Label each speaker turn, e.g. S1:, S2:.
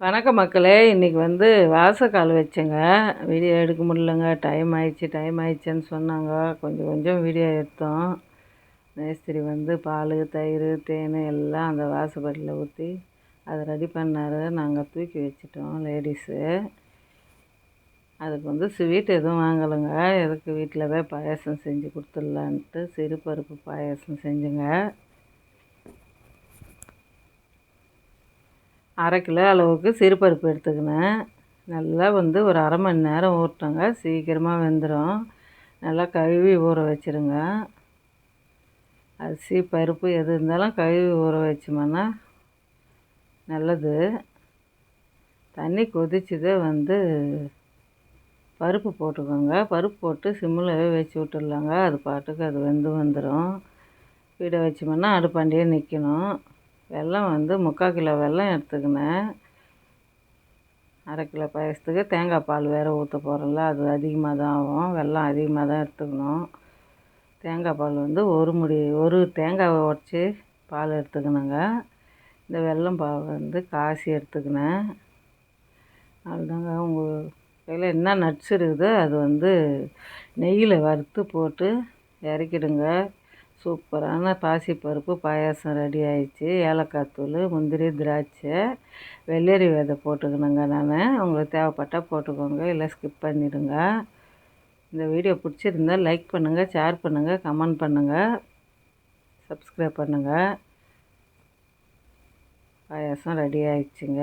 S1: வணக்கம் மக்களே. இன்றைக்கி வாசக்கால் வச்சேங்க. வீடியோ எடுக்க முடியலங்க. டைம் ஆயிடுச்சுன்னு சொன்னாங்க. கொஞ்சம் வீடியோ எடுத்தோம். மேஸ்திரி பால், தயிர், தேன் எல்லாம் அந்த வாசப்படியில் ஊற்றி அதை ரெடி பண்ணார். நாங்கள் தூக்கி வச்சிட்டோம் லேடிஸு. அதுக்கு ஸ்வீட் எதுவும் வாங்கலைங்க. எதுக்கு வீட்டிலவே பாயாசம் செஞ்சு கொடுத்துடலான்ட்டு சிறுபருப்பு பாயாசம் செஞ்சுங்க. 1/2 கிலோ அளவுக்கு சிறுபருப்பு எடுத்துக்கினேன். நல்லா ஒரு அரை மணி நேரம் ஊறட்டோங்க. சீக்கிரமாக வெந்துடும். நல்லா கழுவி ஊற வச்சுருங்க. அரிசி பருப்பு எது இருந்தாலும் கழுவி ஊற வச்சோம்னா நல்லது. தண்ணி கொதிச்சதே பருப்பு போட்டுக்கோங்க. பருப்பு போட்டு சிம்மில் வச்சு விட்டுடலாங்க. அது பாட்டுக்கு அது வந்துடும். வீட வச்சோம்னா அடுப்பாண்டியே நிற்கணும். வெல்லம் 3/4 கிலோ வெல்லம் எடுத்துக்கினேன். 1/2 கிலோ பாயசத்துக்கு தேங்காய் பால் வேறு ஊற்ற போகிறோம்ல, அது அதிகமாக தான் ஆகும். வெல்லம் அதிகமாக தான் எடுத்துக்கணும். தேங்காய் பால் ஒரு தேங்காவை உடச்சி பால் எடுத்துக்கணுங்க. இந்த வெல்லம் பால் காசி எடுத்துக்கினேன். அதுதாங்க உங்கள் கையில் என்ன நட்ஸ் இருக்குதோ அது நெய்யில் வறுத்து போட்டு இறக்கிடுங்க. சூப்பரான பாசிப்பருப்பு பாயாசம் ரெடி ஆயிடுச்சு. ஏலக்காய் தூள், முந்திரி, திராட்சை, வெள்ளரி விதை போட்டுக்கணுங்க. உங்களுக்கு தேவைப்பட்டால் போட்டுக்கோங்க, இல்லை ஸ்கிப் பண்ணிவிடுங்க. இந்த வீடியோ பிடிச்சிருந்தால் லைக் பண்ணுங்கள், ஷேர் பண்ணுங்கள், கமெண்ட் பண்ணுங்கள், சப்ஸ்கிரைப் பண்ணுங்கள். பாயாசம் ரெடி ஆயிடுச்சுங்க.